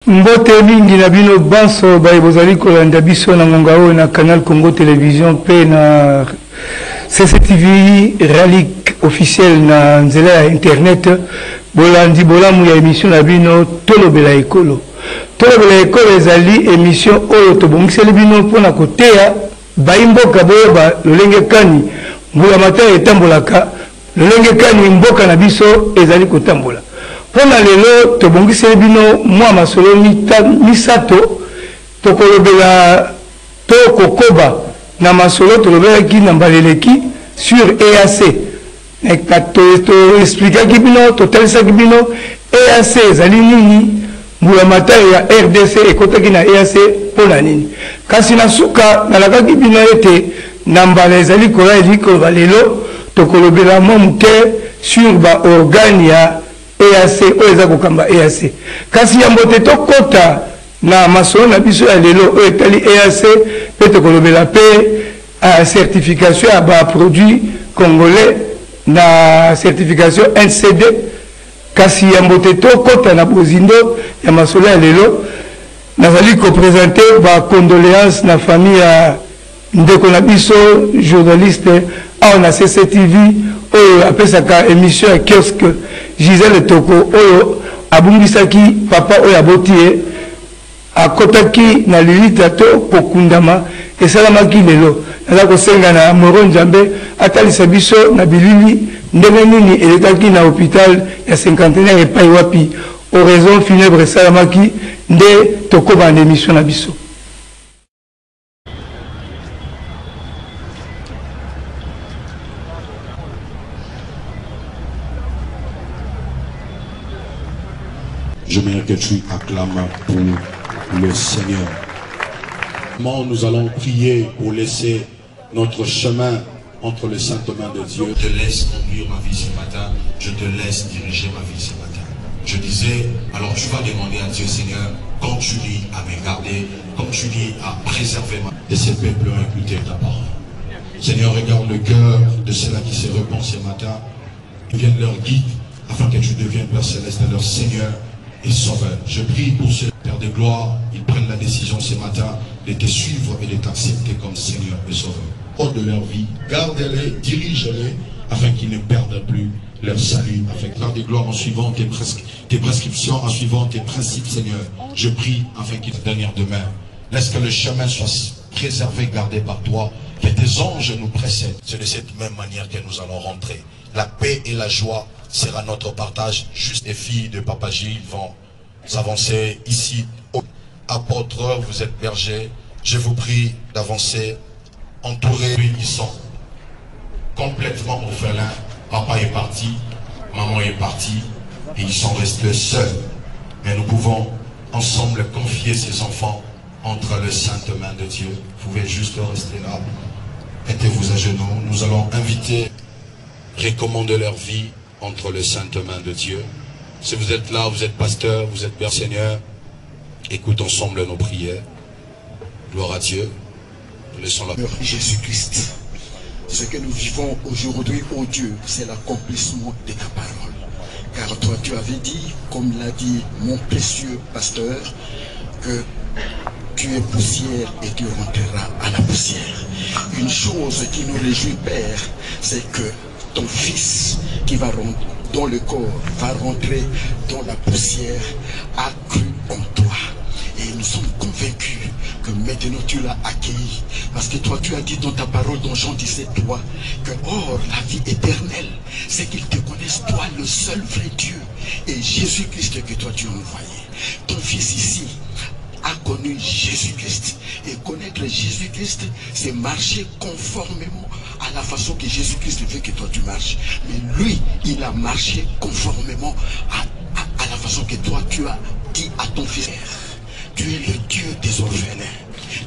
Mbote mingi na bino banso baye bozali kolanda biso na ngonga oyo na Canal Congo Télévision pe na CCTV Relique officiel na nzela ya internet bolandi bolamu ya émission na bino tolobela ekolo. Tolobela ekolo ezali émission oyo tobongiseli bino mpona koteya bayimboka boyeba lolenge kani mbula mataya etambolaka lolenge kani mboka na biso ezali kotambola. Pona lelo tobongiseli bino mwa masolo misato tokolobela to kokoba na masolo tolobelaki na mbaleleki sur EAC to expliquaki bino totalisaki bino EAC ezali nini mbula matari ya RDC ekotaki na EAC pona nini kasi na suka nalakaki bino ete na mbala ezali kola elikoloba lelo tokolobela mwa moke sur ba organe ya EAC oyo kokamba EAC kasi ya mbote tokota na masolo na biso ya lelo oyo etali EAC pe tokolobela pe certification ya ba produit congolais na certification NCD kasi ya mbote tokota na bozindo ya masolo ya lelo nazali ko présenter ba condoléances na famille ya ndeko na biso journaliste awa na CCTV oyo apesaka émission ya kiosque Gisèle Toko oyo abungisaki papa oyo aboti akotaki na lilita to kokundama esalamaki lelo naza kosenga na Moro Nzambe atalisa biso na bilili ndenge nini elekaki na hôpital ya cinquantenaire epai wapi oraison funèbre esalamaki nde tokoba na émission na biso. J'aimerais que tu acclames pour le Seigneur. Nous allons prier pour laisser notre chemin entre les saintes mains de Dieu. Je te laisse conduire ma vie ce matin. Je te laisse diriger ma vie ce matin. Je disais, alors tu vas demander à Dieu, Seigneur, continue à me garder, continue à préserver ma vie. Et ces peuples ont écouté ta parole. Seigneur, regarde le cœur de ceux-là qui se répandent ce matin. Devienne leur guide, afin que tu deviennes Père Céleste, leur Seigneur et Sauveur. Je prie pour ce Père de gloire, ils prennent la décision ce matin de te suivre et de t'accepter comme Seigneur et Sauveur. Au de leur vie, garde-les, dirige-les, afin qu'ils ne perdent plus leur salut. Avec Père de gloire, en suivant tes prescriptions, en suivant tes principes, Seigneur, je prie afin qu'ils te donnent demain. Laisse que le chemin soit préservé, gardé par toi, que tes anges nous précèdent. C'est de cette même manière que nous allons rentrer. La paix et la joie sera notre partage. Juste les filles de Papa Gilles vont avancer ici. Apôtres, vous êtes bergers. Je vous prie d'avancer, entourés. Ils sont complètement orphelins. Papa est parti, maman est partie, et ils sont restés seuls. Mais nous pouvons ensemble confier ces enfants entre les saintes mains de Dieu. Vous pouvez juste rester là. Mettez-vous à genoux. Nous allons inviter, recommander leur vie entre les saintes mains de Dieu. Si vous êtes là, vous êtes pasteur, vous êtes Père Seigneur, écoute ensemble nos prières. Gloire à Dieu. Nous laissons la paix. Jésus-Christ, ce que nous vivons aujourd'hui, ô Dieu, c'est l'accomplissement de ta parole. Car toi, tu avais dit, comme l'a dit mon précieux pasteur, que tu es poussière et tu rentreras à la poussière. Une chose qui nous réjouit, Père, c'est que ton fils qui va rentrer dans le corps va rentrer dans la poussière, a cru en toi. Et nous sommes convaincus que maintenant tu l'as accueilli. Parce que toi tu as dit dans ta parole dans Jean 17:3 que or la vie éternelle, c'est qu'ils te connaissent toi le seul vrai Dieu et Jésus-Christ que toi tu as envoyé. Ton fils ici a connu Jésus-Christ. Et connaître Jésus-Christ, c'est marcher conformément à la façon que Jésus-Christ veut que toi tu marches. Mais lui, il a marché conformément à la façon que toi tu as dit à ton fils. Tu es le Dieu des orphelins.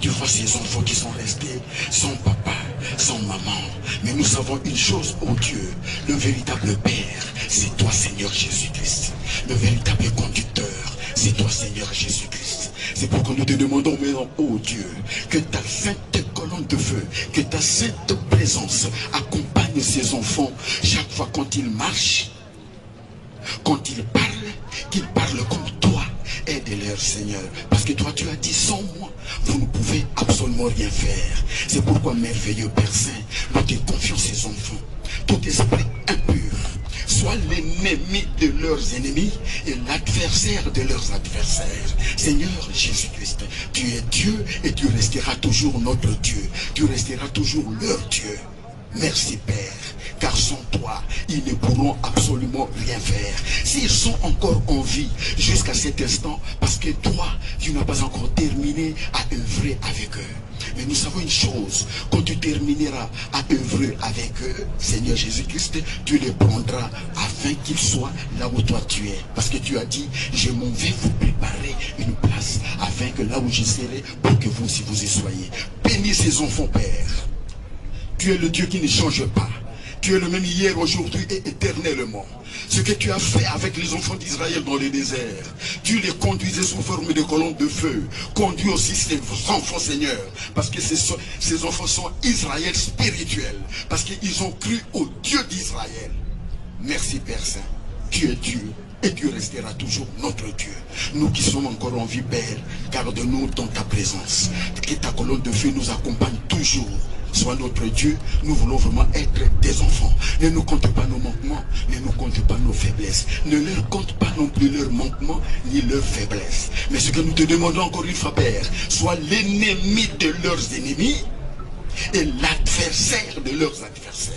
Tu vois ces enfants qui sont restés sans papa, sans maman. Mais nous savons une chose, oh Dieu, le véritable Père, c'est toi Seigneur Jésus-Christ. Le véritable conducteur, c'est toi Seigneur Jésus-Christ. C'est pourquoi nous te demandons maintenant, oh Dieu, que ta sainte colonne de feu, que ta sainte présence accompagne ces enfants chaque fois quand ils marchent, quand ils parlent, qu'ils parlent comme toi. Aide de leur Seigneur. Parce que toi, tu as dit, sans moi, vous ne pouvez absolument rien faire. C'est pourquoi, merveilleux Père Saint, nous te confions ces enfants. Tout esprit impur soit l'ennemi de leurs ennemis et l'adversaire de leurs adversaires. Seigneur Jésus-Christ, tu es Dieu et tu resteras toujours notre Dieu. Tu resteras toujours leur Dieu. Merci Père, car sans toi, ils ne pourront absolument rien faire. S'ils sont encore en vie jusqu'à cet instant, parce que toi, tu n'as pas encore terminé à œuvrer avec eux. Mais nous savons une chose, quand tu termineras à œuvrer avec eux, Seigneur Jésus-Christ, tu les prendras afin qu'ils soient là où toi tu es. Parce que tu as dit, je m'en vais vous préparer une place, afin que là où je serai, pour que vous aussi vous y soyez. Bénis ces enfants, Père. Tu es le Dieu qui ne change pas. Tu es le même hier, aujourd'hui et éternellement. Ce que tu as fait avec les enfants d'Israël dans le désert, tu les conduisais sous forme de colonnes de feu. Conduis aussi ces enfants, Seigneur, parce que ces enfants sont Israël spirituel, parce qu'ils ont cru au Dieu d'Israël. Merci Père Saint, tu es Dieu et tu resteras toujours notre Dieu. Nous qui sommes encore en vie, Père, garde-nous dans ta présence. Que ta colonne de feu nous accompagne toujours. Sois notre Dieu, nous voulons vraiment être des enfants. Ne nous compte pas nos manquements, ne nous compte pas nos faiblesses. Ne leur compte pas non plus leurs manquements, ni leurs faiblesses. Mais ce que nous te demandons encore une fois, Père, sois l'ennemi de leurs ennemis et l'adversaire de leurs adversaires.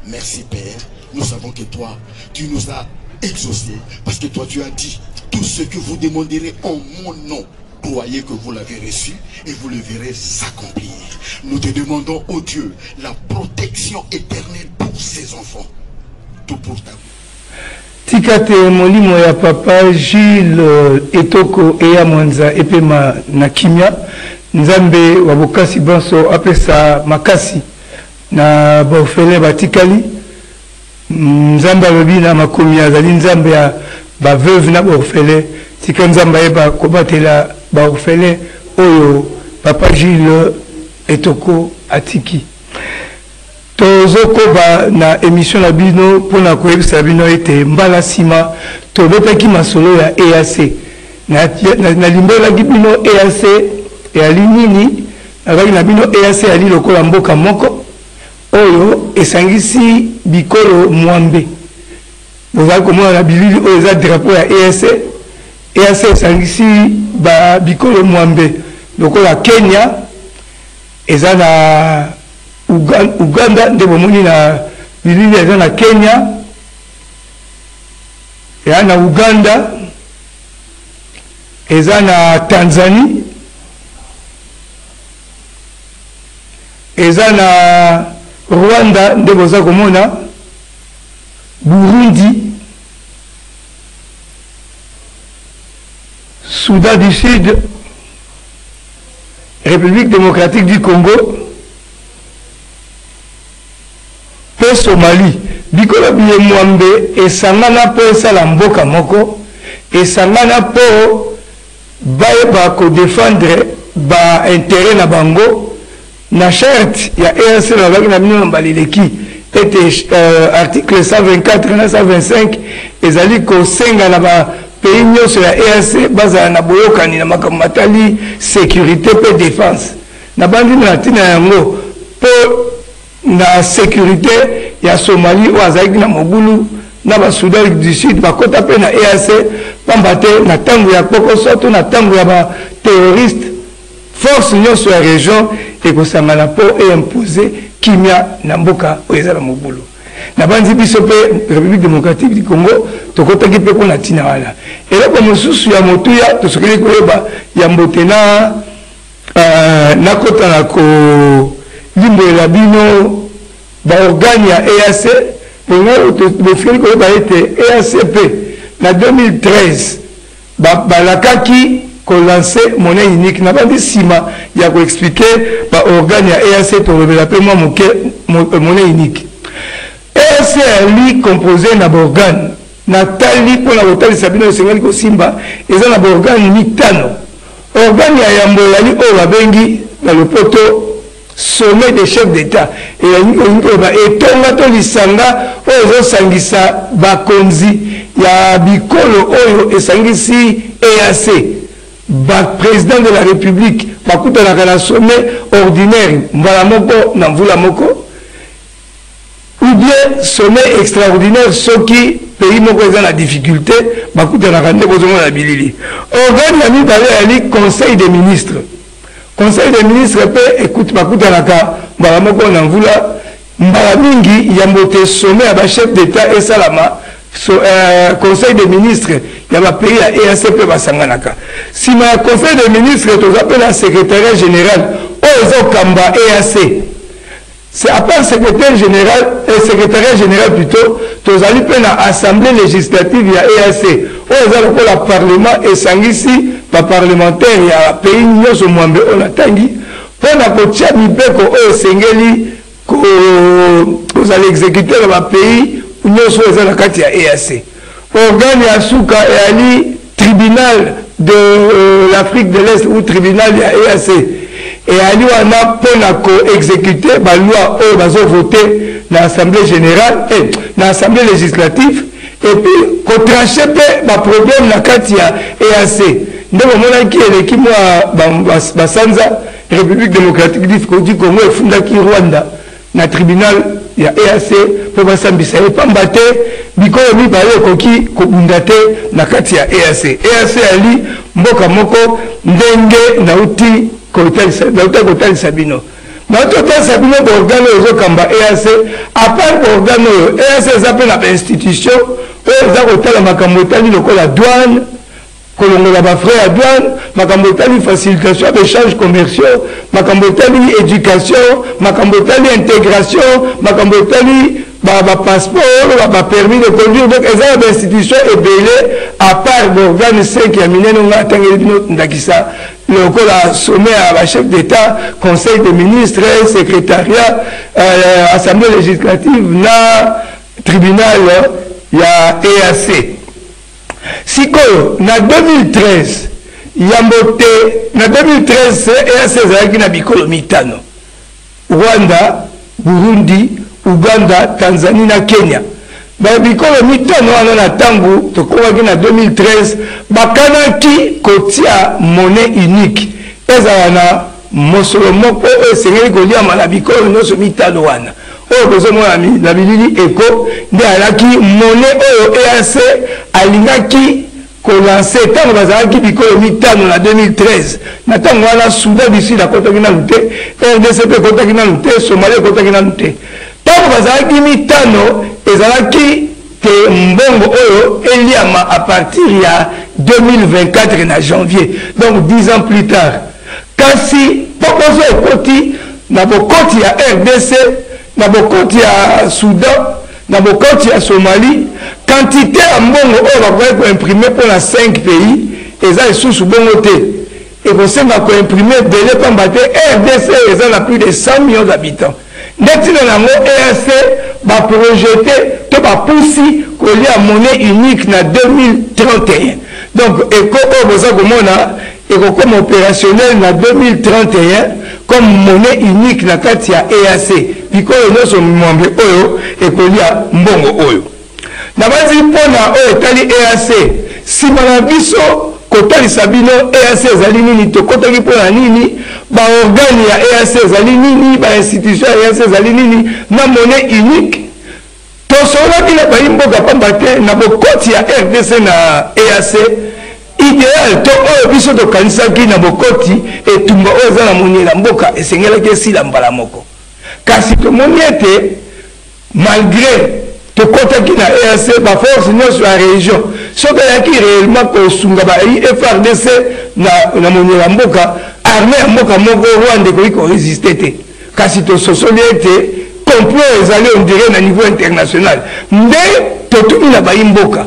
Merci Père, nous savons que toi, tu nous as exaucés, parce que toi tu as dit, tout ce que vous demanderez en mon nom, croyez que vous l'avez reçu et vous le verrez s'accomplir. Nous te demandons, ô Dieu, la protection éternelle pour ces enfants. Tout pour ta Tikate molimo ya papa Gilles Etoko Eya Mwanza epema na kimia nzambe wabokasi banso apesa makasi na baofele batikali nzambe alobi na makomi azali nzambe ya baveuve na baofele tika nzambe ayeba kobatela baofele oyo papa Gilles Etoko atiki tozokoba na émission na bino pona koyebisa bino ete mbala sima tobetaki masolo ya EAC na limbelaki bino EAC eyali nini azalaki na bino EAC ali lokola mboka moko oyo esangisi bikolo mwambe bozali komona na bilili oyo eza drapeau ya EAC esangisi bikolo mwambe lokola Kenya eza na Uganda nde bomoni na bilili eza na Kenya eza na Uganda eza na Tanzania eza na Rwanda nde boza komona Burundi Soudan du Sud République démocratique du Congo pe Somalie bikola biye mwambe esangana po esala mboka moko esangana po bayeba ko défendre ba intérêt na bango na charte ya EAC na baki na bino mbaleleki ete article 124 na 125 ezali ko senga na ba pays nyonso ya EAC bazala na boyokani na makambo matali sécurité pe défense na bandi na tina yango po na sécurité ya Somalie ou azaki na mobulu na ba Soudan du Sud bakota pe na EAC pambate na tango ya poko soto na tango ya ba terroriste force nyonso ya région ekosangana po e imposer kimia na mboka oyo eza na mobulu na bandi biso pe République démocratique du Congo tokotaki pe pona tina wala eloko mosusu ya motuya tosokeli koyeba ya mbote na kota na ko limboela bino baorgane ya EAC bofeli koyeba ete EACP na 2013 balakaki kolanse monnaie unique na bandi nsima ya koexplike baorgane ya EAC tolobela mpe mwa moke monnaie unique EAC ali composé na baorgane na tali mpona kotalisa bino esengeli kosimba eza na baorgane mitano organe ya yambo yali oyo babengi na lopoto sommet des chefs d'État. Et Tongato Lisanga, Ozo Sangisa, Bakonzi, ya Bikolo Oyo, et Sangisi EAC, président de la République, Bakuta la sommet ordinaire, Mbalamoko, Namvula Moko, ou bien sommet extraordinaire, ceux qui pays moko ont la difficulté, Bakuta la rande, la bilili. Organe la mi conseil des ministres. Conseil des ministres peut écoute Bakuta la ka, Mbalamoko Namvula, Mbalamingi, Yambote sommet à chef d'État et Salama. Conseil des ministres, il y a un pays à EACP Basanganaka. Si ma conseil des ministres, tu appelles un secrétaire général, Ozo Kamba EAC. C'est à part secrétaire général plutôt, tu as appelé l'Assemblée législative, il y a EAC. Ozo le Parlement et Sangisi, pas parlementaire, il y a un pays, nous sommes on a tangi. Pour la Kotia Mibeko, Ozo Sengeli, vous allez exécuter dans le pays. Nous sommes dans la carte EAC. Organe Yasuka et Ali, tribunal de l'Afrique de l'Est ou tribunal de EAC. Et Ali on a pour exécuter la loi où ils ont voté dans l'Assemblée générale et dans l'Assemblée législative. Et puis, qu'on tranche le problème dans la carte EAC. Nous avons qui est l'équipe de Sanza, République démocratique du Congo et Fundaki Rwanda, dans le tribunal. Il y a EAC pour Bassambisa et Pambate, Biko mi balé koki kobundate na kati ya EAC. EAC ali mboka moko ndenge nauti kotal Sabino. Nauti Sabino organe ozo kamba EAC, à part organe EAC zape na institution, oza kotal makambo tali lokola douane. Kolongola ba frère à douane, makambotali facilitation d'échanges commerciaux, makambotali éducation, makambotali intégration, makambotali ba passeport, ba permis de conduire. Donc les institutions ébélées à part l'organe 5 qui a miné non atangeli ndakisa le kola sommet à la chef d'État, conseil des ministres, secrétariat, assemblée législative, na tribunal ya EAC. Sikoyo, na 2013, Yambote, na 2013, EAC ezalaki na bikolo mitano. Rwanda, Burundi, Uganda, Tanzanie na Kenya. Ba bikolo mitano wana na tangu, tokomaki na 2013, bakanaki kotia monnaie unique. Ezala na mosolo moko esengeli koliama na bikolo nyonso mitano wana. Oyo kozomona na bilili eko nde alaki monnaie oyo EAC alingaki kolanse ntango bazalaki bikolo mitano na 2013 na ntango wana Soudan du Sud akotaki nanu te, RDC mpe ekotaki nanu te, Somalie ekotaki nanu te. Ntango bazalaki mitano ezalaki te mbongo oyo eliama à partir ya 2024 na janvier, donc 10 ans plus tard. Kasi pokozo ekoti na bokoti ya RDC, na bokoti ya Soudan, na bokoti ya Somalie, quantité à mbongo oyo bakoki imprimer pour la 5 pays, eza lisusu bongo te. Et pour ça, on a imprimé belé pamba te, RDC eza na plus de 100 millions d'habitants. Neti na nango EAC va projeter, to ba poussi kolia monnaie unique na 2031. Donc eko oyo boza komona eko comme opérationnel na 2031 comme monnaie unique na kati ya EAC. Bikolo nyonso mwambe oyo ekolia mbongo oyo. Na bazi mpona oyo etali EAC, sima na biso kotalisa bino EAC ezali nini, tokotaki mpona nini, baorgane ya EAC ezali nini, bainstitution ya EAC ezali nini, na monnaie unique. Tosolaki na bayimboka pamba te na bokoti ya RDC na EAC, idéal to oyo biso tokanisaki na bokoti etumba oyo eza na moni na mboka esengelaki esila mbala moko. Kasi tomoni ete malgré tokotaki na EAC baforce nyonso ya région soki ayaki réellement kosunga FARDC na moni na mboka, armée ya mboka moko Rwanda ekoki koresiste te. Kasi tososoli ete complot ezali on dirait na niveau international. Nde totumi na bayimboka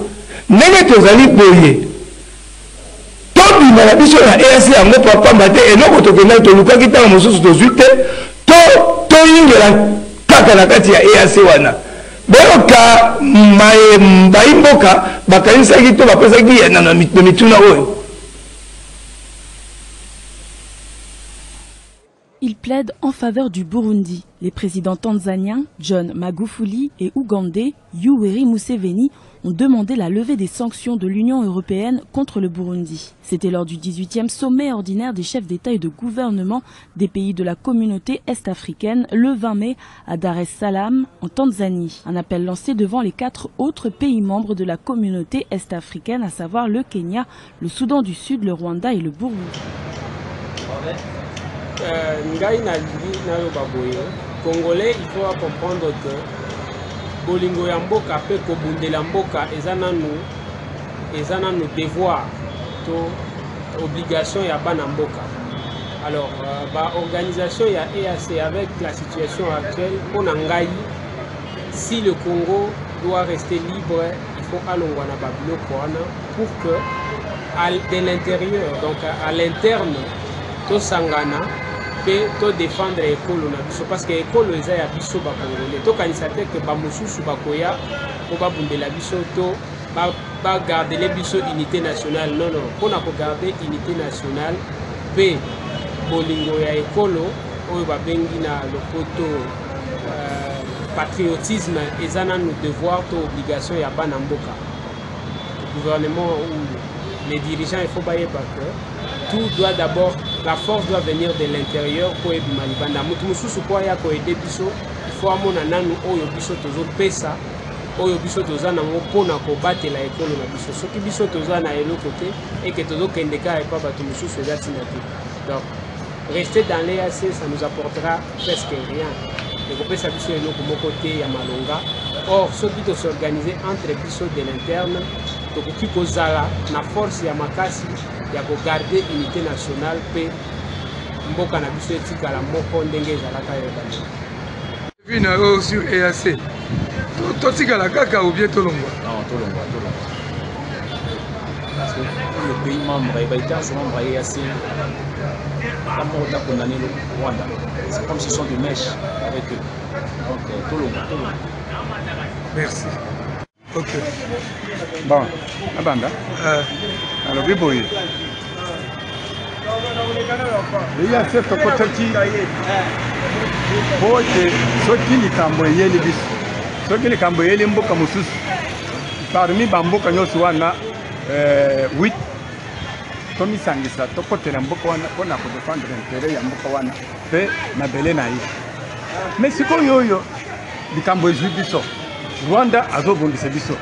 ndenge tozali boye tobima na biso na EAC yango papamba te eloko tokendaki tolukaki ntango mosusu tozwi te toyingela kaka na kati ya EAC wana. Boyoka bayimboka bakanisaki to bapesaki yana na mituna oyo. Il plaide en faveur du Burundi. Les présidents tanzaniens John Magufuli et ougandais Yoweri Museveni ont demandé la levée des sanctions de l'Union européenne contre le Burundi. C'était lors du 18e sommet ordinaire des chefs d'État et de gouvernement des pays de la communauté est-africaine le 20 mai à Dar es Salaam en Tanzanie. Un appel lancé devant les 4 autres pays membres de la communauté est-africaine, à savoir le Kenya, le Soudan du Sud, le Rwanda et le Burundi. Ngai na loba boye Congolais, il faut comprendre que bolingo ya mboka pe kobundela mboka eza nanu devoir to obligation ya bana mboka. Alors organisation ya EAC avec la situation actuelle on ngai, si le Congo doit rester libre, il faut alongwa na babiloko wana pour que de l'intérieur, donc à l'interne, to sangana pe to défendre ekolo na biso parce que ekolo eza ya biso ba Congolais to kanisa te que ba mususu bakoya ko ba bundela biso to ba garder les biso unité nationale. Non, pour na ko garder unité nationale pe bolingo ya ekolo oyo ba bengi na lopoto patriotisme eza na nous devoir to obligation ya bana mboka. Le gouvernement ou les dirigeants, il faut bailler parce que tout doit d'abord, la force doit venir de l'intérieur pour aider Malibanda. Mutumussu pour aider biso, il faut amona nanu oyo biso tozo pesa, oyo biso toza na ngopona ko battre la école na biso. Soki biso toza na elo côté et que tozo kendeka et pas batumussu faisait sinati. Donc rester dans l'EAC, ça nous apportera presque rien. Et qu'on peut s'habituer à nos côté ya malonga. Or, ceux qui doivent s'organiser entre biso de l'interne, donc qui kozala na force ya makasi ya ko garder unité nationale pe mboka na biso etikala moko ndenge ezalaka yo bana. Vina sur EAC. Totikala kaka ou bien tolongwa? Non, tolongwa. Parce que le pays membre, il va être membre à EAC. La mort a condamné le Rwanda. C'est comme si ce sont des mèches avec eux. Donc, tolongwa. Merci. Ok. Bon, Abanda. Alors, Biboy. Il y a cette côté qui. Pour que ceux qui les camboyés les bis. Ceux qui les camboyés les mboka musus. Parmi bamboka nyoswana 8. Tomi sangisa tokote la mboka wana pona ko défendre l'intérêt ya mboka wana pe na belé na yi. Mais siko yoyo bikambo biso. Rwanda azobondisa biso.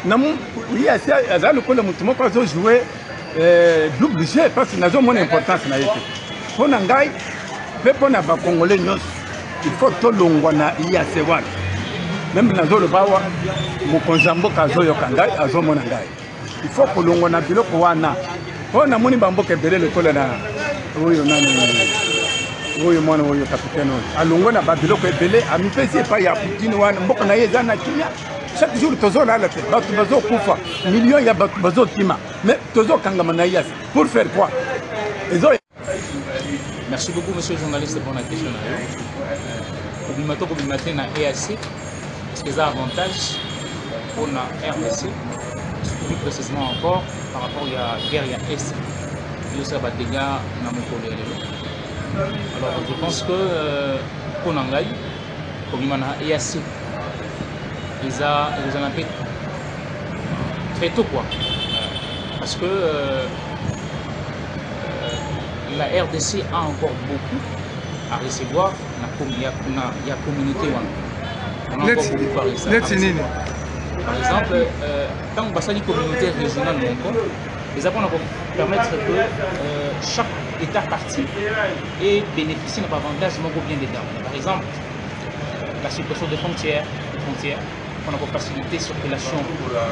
Namu oui aza lokola mutu moko azo jouer double jeu parce que nazo mon importance na yete. Pona ngai pe pona ba Congolais nyos il faut tolongwa na IAC wana. Même nazo le bawa mokonzambo kazo yokangai azo mona ngai. Il faut kolongwa na biloko wana. Pona moni bamboka ebele lokola na oyo nani oyo mwana oyo kapiteno alongo na babiloko ebele amipesi epai ya Poutine wana mboka na ye eza na kimia. Chaque jour tozolala te bato bazokufa millions ya bato bazokima mais tozokangama na IAC pour faire quoi? Merci beaucoup monsieur le journaliste pour la question. Au matin na EAC, est-ce que ça a avantage pour la RDC? Plus précisément encore par rapport à la guerre à Est. Il y a des dégâts dans mon collègue. Alors je pense que pour Nangai, comme il y a EAC, ils en ont fait très tôt quoi. Parce que la RDC a encore beaucoup à recevoir. Il y a communauté. On a encore beaucoup à recevoir. Par exemple, quand on passe à la communauté régionale, les apports vont permettre que chaque État parti ait bénéficié d'un avantage bien d'État. Par exemple, la suppression des frontières, on a facilité la circulation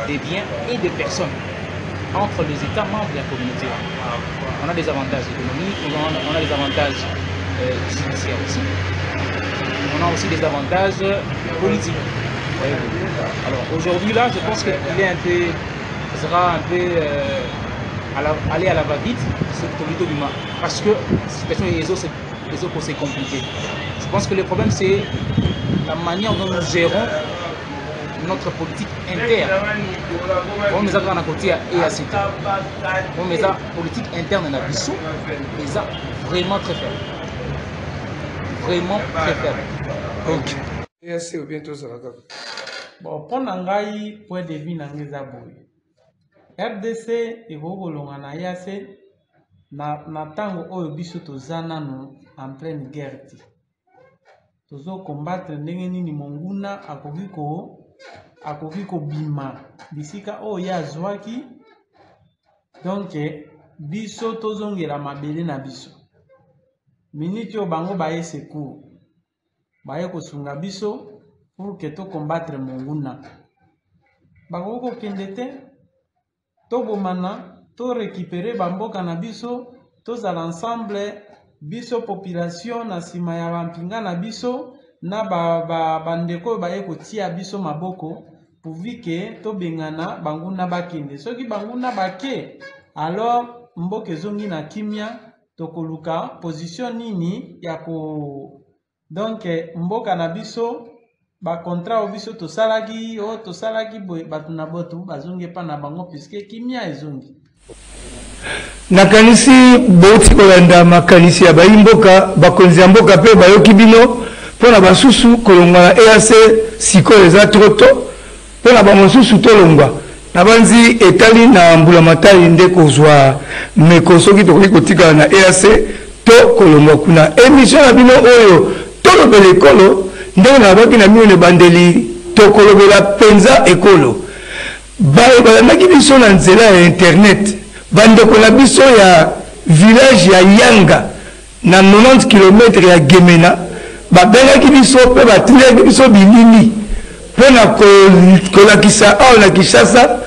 des biens et des personnes entre les États membres de la communauté. On a des avantages économiques, on a des avantages judiciaires aussi. On a aussi des avantages politiques. Alors aujourd'hui là, je pense qu'il est sera un peu aller à la va-vite parce que la situation des autres c'est compliqué. Je pense que le problème c'est la manière dont nous gérons notre politique interne. On met ça dans la côté EAC. On met ça politique interne na biso, mais ça vraiment très faible. Vraiment très faible. Ok. EAC ou bientôt ça va. Bon, pour nangai point de vue nangai zaboui. RDC evolonga na EAC na tango oyo biso tozana no en pleine guerre. Tozo combattre ndenge nini monguna akoki ko bima bisika oyo ya zwaki. Donc biso tozongela mabele na biso. Minute yo bango baye secours. Baye kosunga biso pour que to combattre monguna. Bango ko kendete to bomana to récupérer bamboka na biso tozala ensemble biso population na sima ya bampinga na biso na bandeko baye kotia biso maboko pourvu que to bengana banguna bakende soki banguna bake alors mboka ezongi na kimia tokoluka position nini ya ko donc mboka na biso ba contrat o biso tosalaki boye batu na botu bazongi pa na bango puisque kimia ezongi nakanisi boti kolanda makanisi ya baimboka bakonzi ya mboka pe bayoki bino pona basusu kolongwa na EAC sikoyo eza troto pona bamosusu tolongwa na banzi etali na mbula matali nde kozwa meko soki tokoki kotikala na EAC to kolongwa kuna émission na bino oyo tolobela ekolo ndenge na baki na mino bandeli tokolobela penza ekolo balandaki biso na nzela ya internet bandeko na biso ya village ya Yanga na 90 km ya Gemena babengaki biso pe batilaki biso bilili pona kolakisa awa na Kinshasa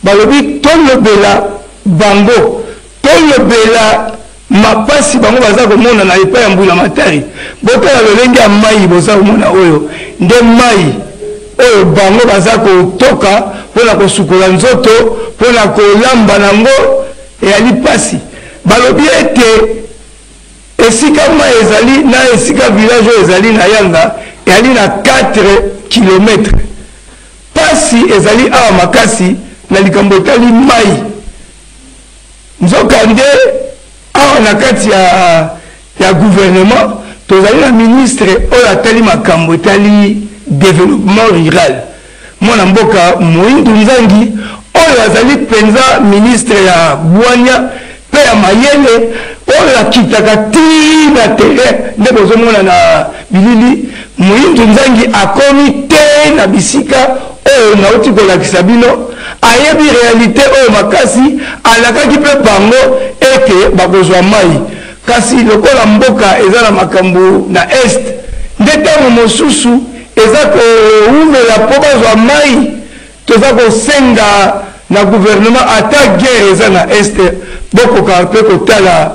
balobi tolobela bango tolobela mapasi bango baza komona na epai ya mbula matari botala lolenge ya mai boza komona oyo nde mai oyo bango baza kotoka mpona kosukola nzoto mpona kolamba nango eyali pasi balobi ete esika mai ezali na esika village oyo ezali na Yanga eyali na 4 km pasi ezali awa makasi na likambo etali mai nzoka nde awa na kati ya gouvernement tozali na ministre oyo atali makambo etali développement rural mwana mboka Moïndo Nzangi oyo azali penza ministre ya bwanya pe ya mayele oyo akitaka ti na terrain nde bozomona na bilili Moïndo Nzangi akomi te na bisika oyo nauti kolakisa bino ayebi réalité oyo makasi alakaki pe bango ete bakozwa mai kasi lokola mboka eza na makambo na est nde ntango mosusu eza koumela mpo bazwa mai toza kosenga na gouvernement ata guerre eza na est bokoka mpe kotala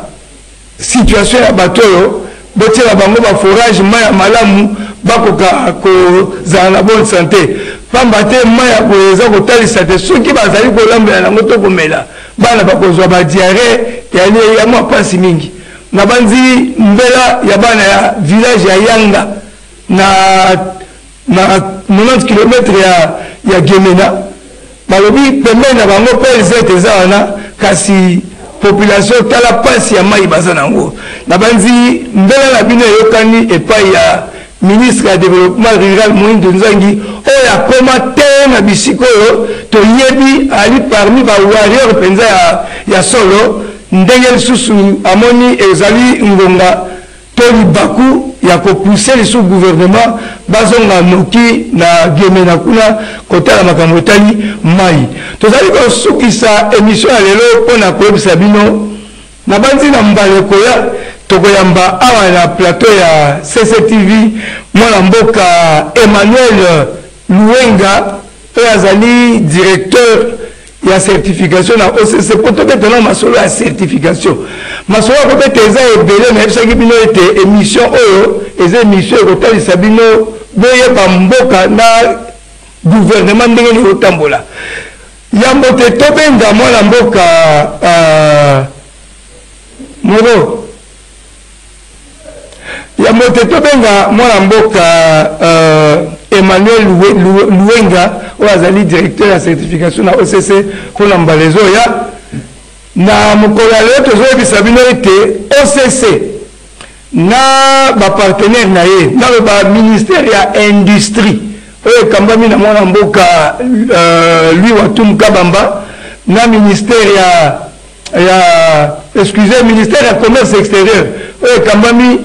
situation ya bato oyo botiela bango baforage mai ya malamu bakoka kozala na bonne santé pamba te mai ya boye eza kotalisa te soki bazali kolambela yango to komela bana bakozwa badiare ya mwa pasi mingi na banzi mbela ya bana ya village ya Yanga na 90 km ya Gemena balobi pembeni na bango pe zete eza wana kasi population tala pasi ya mai baza nango na banzi mbela na bino eyokani epai ya ministre ya développement rural Moïndo Nzangi oyo akoma te na bisika oyo toyebi ali parmi bawarrior penza ya solo ndenge lisusu amoni ezali ngonga to libaku ya kopousse lisu gouvernement bazonga noki na Gemena kuna kotala makambo etali mai tozali kosukisa émission ya lelo mpona koyebisa bino na banzi na mbale koya tokoyamba awa na plateau ya CCTV mwana mboka Emmanuel Luenga oyo azali directeur ya certification na OCC po tobetana masolo ya certification masolo ya kobeta eza ebele nayebisaki bino ete émission oyo eza émission ekotalisa bino boyeba mboka na gouvernement ndenge nini otambola yambo te tobenga mwana mboka moro yambo te tobenga mwana mboka Emmanuel Luenga Azali directeur de certification na OCC pour l'embalaison ya na mokola leto zo bisabino été OCC na ba partenaire na ye na ba ministère ya industrie oyo kambami na mwana mboka lui Watum Kabamba na ministère excusez ministère ya commerce extérieur oyo kambami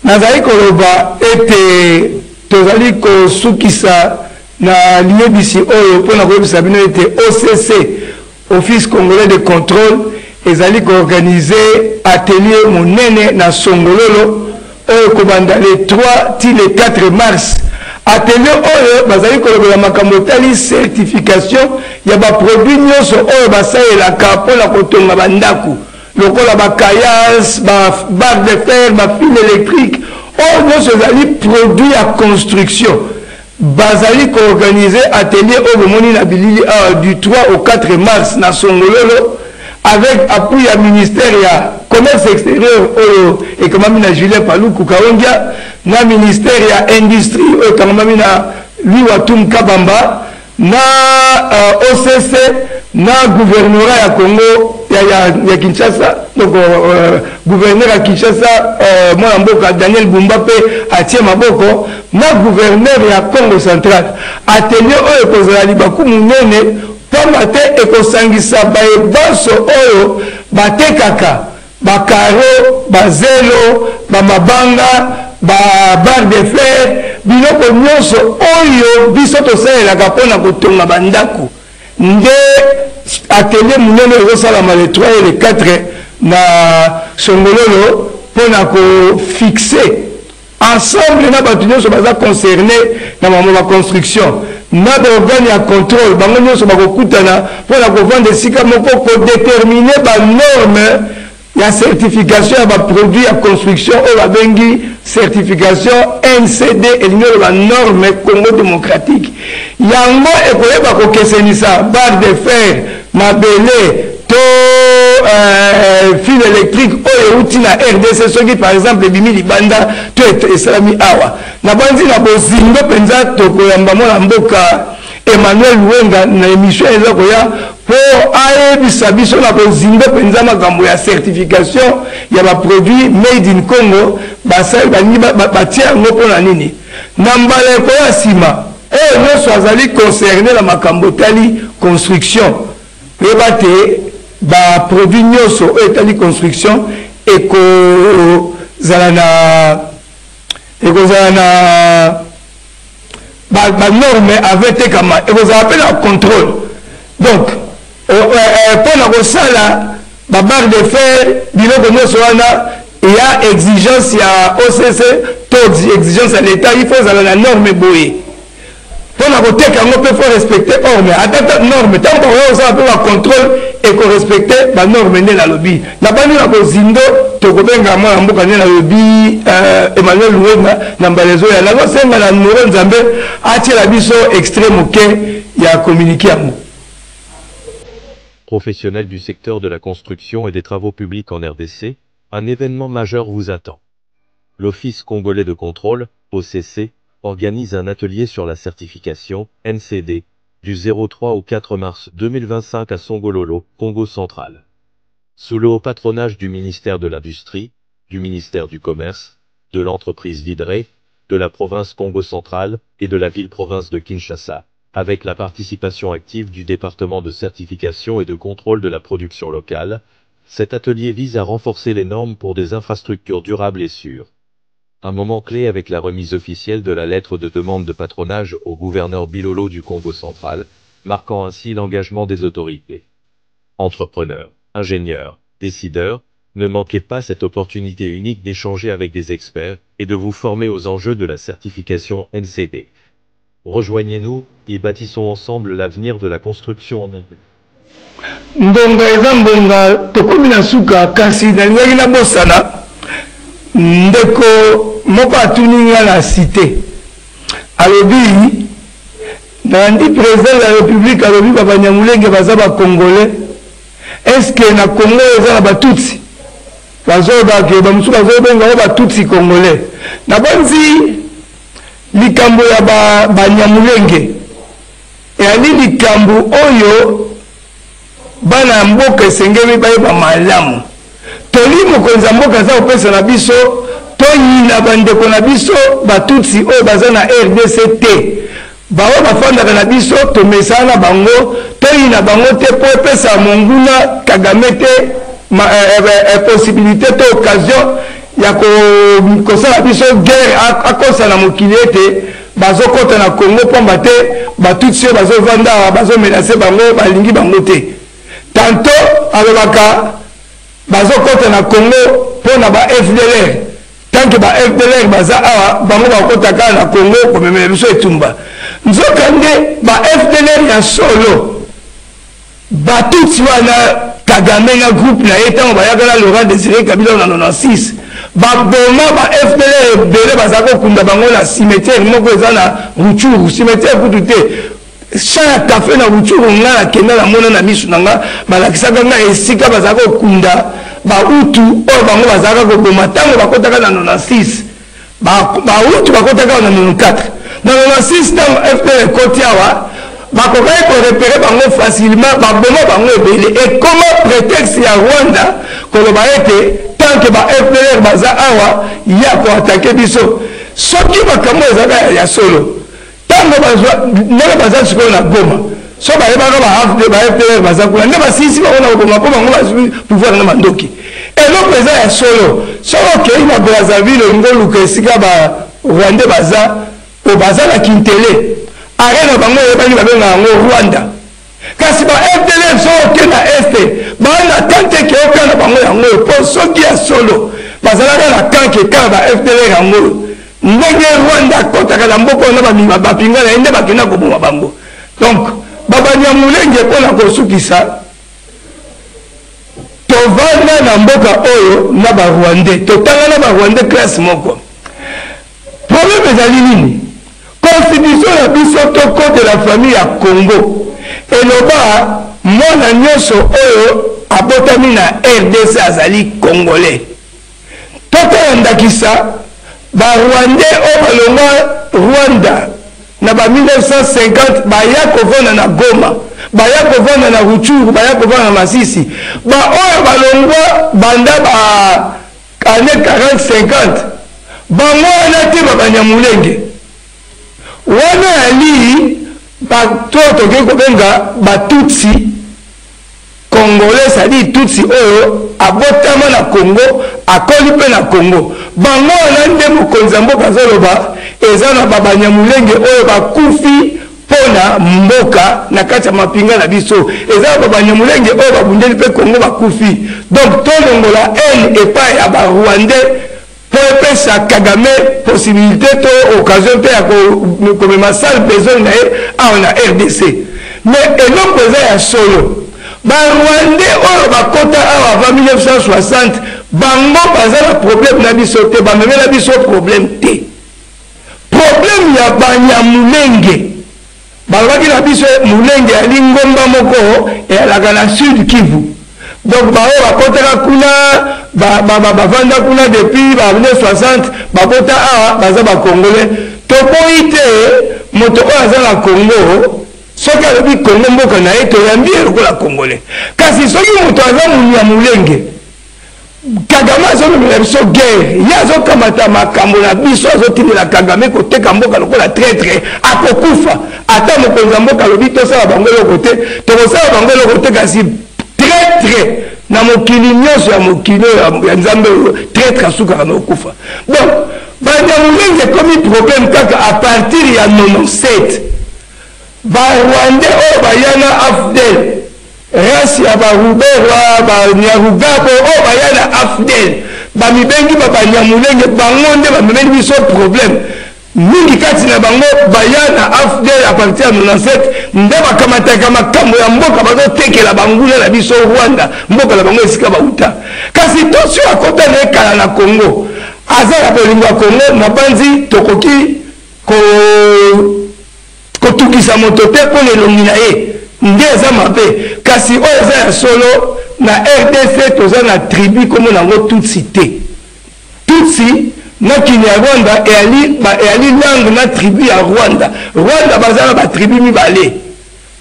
nazali koloba ete tozali kosukisa na liebisi oyo mpona koyebisa bino ete OCC Office Congolais de Contrôle ezali koorganize atelier monene na Songololo oyo kobanda le 3 ti le 4 mars. Atelier oyo bazali kolobela makambo tali certification ya ba produit nyonso oyo basalelaka mpona kotonga bandako lokola ba caillasses, ba barre de fer, ba fil électrique oyo nyonso ezali produit ya construction. Bazali koorganize atelier oyo bomoni na bilili du 3 au 4 mars na Songololo avec appui à ministère ya commerce extérieur et comme na Julien Paluku Kaongia na ministère ya industrie comme na lui Watum Kabamba na OCC na gouvernorat ya Congo ya Kinshasa donc gouverneur ya Kinshasa mwana mboka Daniel Bumbape atie maboko na gouverneur ya Congo central atelier oyo kozala libaku munene pamba te ekosangisa bayebanso oyo batekaka bakaro bazelo bamabanga babarre de fer biloko nyonso oyo biso tosalelaka mpona kotonga bandako nde atelier munene ezosalama le 3 et le 4 na Songololo mpona kofixe ensemble na bato nyonso baza concerné na mamo ba construction na organe ya contrôle bango nyonso bakokutana mpona kovanda esika moko kodétermine banorme ya certification ya baproduit ya construction oyo babengi certification NCD elingi oyo banorme Congo démocratique yango ekoyeba kokesenisa barre de fer mabele to fil électrique oyo euti na RDC soki par exemple ebimi libanda to esalami awa na banzi na bozindo mpenza tokoyamba mwana mboka Emmanuel Wenga na émission eza koya po ayebisa biso na bozindo mpenza makambo ya certification ya baproduit made in Congo basali balingi batia yango mpona nini na mbala ekoya nsima oyo nyonso azali concerné na makambo tali construction yeba te baproduit nyonso oyo etali construction ekozala na banorme avetekama ekozala mpe na contrôle donc mpona kosala babarre de fer biloko nyonso wana eya exigence ya OCC to exigence ya l'état il faut ezala na norme boye mpona koteka yango mpe faut respecter orme atata norme ntango oyo osala mpe bacontrôle ekorespecte banorme nde nalobi na bandi na bozindo tokobenga mwana mboka nde nalobi Emmanuel Luwenga na mbalezo ya nazosenga na numero nzambe atiela biso extrait moke ya communiqué yango. Professionnels du secteur de la construction et des travaux publics en RDC, un événement majeur vous attend. L'Office congolais de contrôle, OCC, organise un atelier sur la certification, NCD, du 03 au 4 mars 2025 à Songololo, Congo central. Sous le haut patronage du ministère de l'Industrie, du ministère du Commerce, de l'entreprise Vidré, de la province Congo centrale et de la ville-province de Kinshasa, avec la participation active du département de certification et de contrôle de la production locale, cet atelier vise à renforcer les normes pour des infrastructures durables et sûres. Un moment clé avec la remise officielle de la lettre de demande de patronage au gouverneur Bilolo du Congo central, marquant ainsi l'engagement des autorités. Entrepreneurs, ingénieurs, décideurs, ne manquez pas cette opportunité unique d'échanger avec des experts et de vous former aux enjeux de la certification NCD. Rejoignez-nous et bâtissons ensemble l'avenir de la construction en Afrique. Ndonga eza mbonga tokomi na suka kasi nalingaki na bosana ndeko moko atuninga na cité alobi nandi président de la république alobi babanyamulenge baza bacongolais est-ce que na Congo eza na batutsi bazobake bamosusu bazobenga o batutsi congolais na banzi likambo ya banyamulenge eyali likambo oyo bana mboka esengeli bayeba malamu toli mokonzi ya mboka aza kopesa na biso toyina bandeko na biso batutsi oyo baza na RDC te bawo bafandaka na biso tomesana na bango toyina bango te po epesa monguna Kagame te possibilité to occasion ya kosala biso guerre akosa na mokili ete bazokota na Congo pamba te batutsi oyo bazovanda bazomenase bango balingi bango te tanto alobaka bazokota na Congo mpona ba FDLR tant que ba FDLR baza awa bango bakota kaka na Congo komemela biso etumba nzokande ba FDLR ya solo batutsi wana Kagame na groupe na ye ntango bayaka na Laurent Désiré Kabila na 96 baboma ba FDLR ebele baza kokunda bango na cimetière moko eza na Rutshuru cimetière kutu te champ ya café na Rutshuru nga nakenda na mona na misu na nga balakisaka nga esika baza kokunda bautu oyo bango bazalaka koboma ntango bakotaka na 96 bautu bakotaka na 94 na 96 ntango FDLR ekoti awa bakokaki korepere bango facilement baboma bango ebele ekoma prétexte ya Rwanda koloba ete tant que ba FDLR baza awa ya koatake biso soki makambo ezalaka ya solo ntango ndenge baza sikoyo na Goma so bayebaka ba FDLR baza kuna nde basisi bango na koboma mpo bango bazwi pouvoir na mandoki eloko eza ya solo soko okei na Brazzaville olingi oluka esika ba Rwandais baza o baza na Kintele arena bango yebani babenga yango Rwanda kasi ba FDLR so oke na este bana tante ke okana bango yango po soki ya solo bazalaka na kanke kaka ba FDLR yango ndenge Rwanda kotaka na mboka na bapinga na ende bakenda koboma bango donc babanyamulenge mpona kosukisa tovanda na mboka oyo na barwandais totanga na barwandais classe moko problème ezali nini constitution na biso to code de la famille ya Congo eloba mwana nyonso oyo abotami na RDC azali congolais totala ndakisa barwandais oyo balongwa Rwanda na ba 1950 baya kovanda na Goma baya kovanda na Rutshuru baya kovanda na Masisi ba oyo balongwa banda ba ane 40-50 bango wana te babanyamulenge wana ali totoke kobenga batutsi congolais sadi tutsi oyo abotama na Congo akoli mpe na Congo bango wana nde mokonzi ya mboka azoloba eza na babanyamulenge oyo bakufi mpona mboka na kati ya mapinga na biso eza na babanyamulenge oyo babundeli mpe Congo bakufi donc tolongola haine epai ya barwandais po epesa Kagame possibilité to occasion mpe ya komema sale besoin na ye awa na RDC mais eloko eza ya solo barwandais oyo bakota awa avant 1960 bango baza na problème na biso te bamemela biso problème te problème ya banyamulenge balobaki na biso mulenge yali ngomba moko eyalaka na sud Kivu donc baoyo bakotaka kuna bavanda kuna depuis ba 1960 bakota awa baza bakongolais toboyi te moto oyo aza na Congo soki alobi Congo mboka na ye toyambi ye lokola congolais kasi soki moto aza munyamulenge Kagame azomemela biso guerre ye azokamata makambo na biso azotindela Kagame koteka mboka lokola traître akokufa ata mokonzi ya mboka alobi tosala bango eloko te tokosala bango eloko te kasi traître na mokili nyonso ya mokili ya nzambe oyo traître asukaka na okufa donc banyamulenge ekomi problème kaka à partir ya 97 barwandais oyo baya na AFDEL race ya barubera banyarugabo oyo baya na AFDEL bamibengi banyamulenge bango nde bamemeli biso problème mingi kati na bango baya na AFDEL à partir ya 97 nde bakamataka makambo ya mboka bazotekela banguna na biso Rwanda mboka na bango esika bauta kasi tosio akota na ekala na Congo aza ya bolingo ya Congo na banzi tokoki kotukisa moto te mpona elongi na ye nde eza mabe kasi oyo eza ya solo na RDC toza na tribu komo nango tutsi te tutsi nakini ya Rwanda eyali langue na tribu ya Rwanda. Rwanda bazana ba tribu mibale,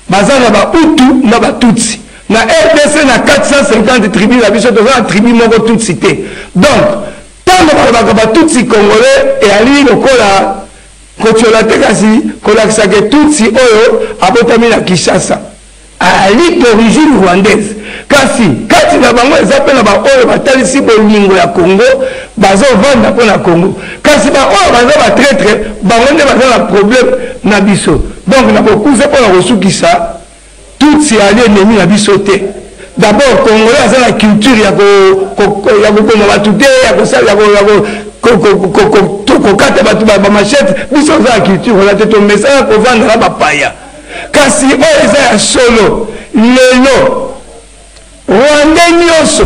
bazana ba Hutu na ba Tutsi. Na RDC na 450 tribus la biso toza tribu moko Tutsi te. Donc tango balobaka ba Tutsi congolais eyali lokola kotiola te kasi kolakisa ke Tutsi oyo abotami na Kinshasa ali d'origine rwandaise. Kasi kati na bango eza pe na ba oyo batalisi bolingo ya Congo bazovanda mpo na Congo. Kasi ba oyo baza ba traître bango nde baza na problème na biso. Donc na kokuza mpo na kosukisa Tutsi ali ennemi na biso te. D'abord Congolais aza na culture ya kokoma batu te, ya kosala kokata batu bamachete. Biso aza na culture wana te tomesana kovanda na bapaya. Kasi oyo eza ya solo lelo Rwanda nyonso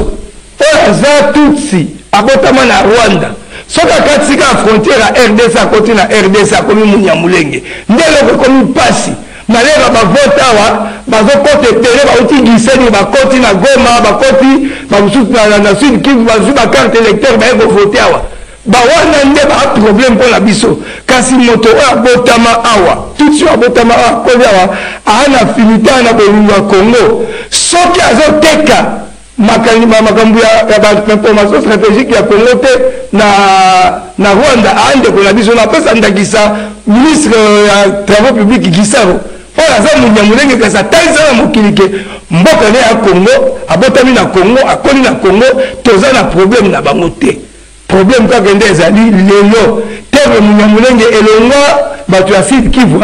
oyo aza Tutsi abotama na Rwanda soki akatika frontière ya RDC akoti na RDC akomi Munyamulenge nde eloko ekomi mpasi maleba bavote awa bazokota etere bauti giseni bakoti na Goma bakoti bamosusu na Sud Kivu bazwi bakarte électeur baye kovote awa bawana nde baa problème mpo na biso. Kasi moto oyo abotama awa Tutsi oyo abotama awa akoli awa aa na affinité na bolingo ya Congo soki azoteka makambo ya bainformation stratégique ya Congo te na Rwanda aandeko na biso napesa ndakisa ministre ya travaux publics Gisaro oyo aza Munyamulenge kasi atalisa na mokili ke mboka ne ya Congo abotami na Congo akoli na Congo toza na problème na bango te. Problème kaka nde ezali lelo terre Munyamulenge elonga bato ya Sud Kivu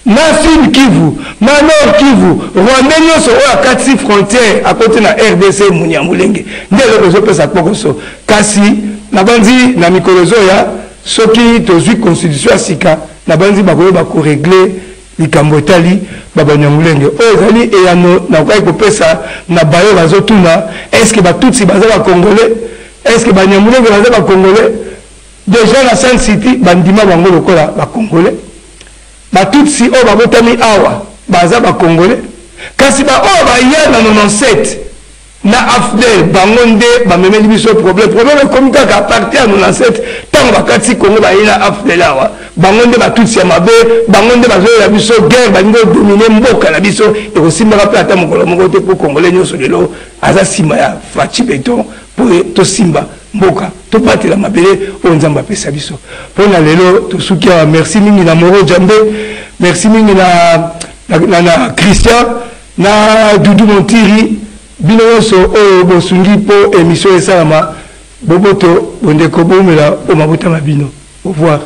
na Sud Kivu na Nord Kivu Rwanda nyonso oyo akati frontière akoti na RDC Munyamulenge nde eloko ezopesa pokoso. Kasi na banzi na mikolo zoya soki tozwi constitution ya sika na banzi bakoyeba koregle likambo etali Banyamulenge oyo ezali eyano nakoki kopesa na bayo bazotuna eske batutsi baza bakongolais, eske Banyamulenge baza bakongolais. Déjà na Sun City bandima bango lokola bakongolais, batutsi oyo babotami awa baza bakongolais. Kasi ba oyo baya na 97 na AFDEL bango nde bamemeli biso problème ekomi kaka a partir ya 97 ntango bakati Congo baye na AFDEL awa bango nde batutsi ya mabe bango nde bazoyola biso guerre balingi odomine mboka na biso ekosimbaka mpe ata mokolo moko te mpo Congolais nyonso lelo aza nsima ya faci beton mpo tosimba mboka tobatela mabele oyo Nzambe apesa biso. Mpo na lelo tosuki awa merci mingi na Moro Jambe, merci mingi na Christian na Dudu Montiri bino nyonso oyo bosungi mpo émission esalama boboto bondeko bomela o mabuta mabino. Au revoir.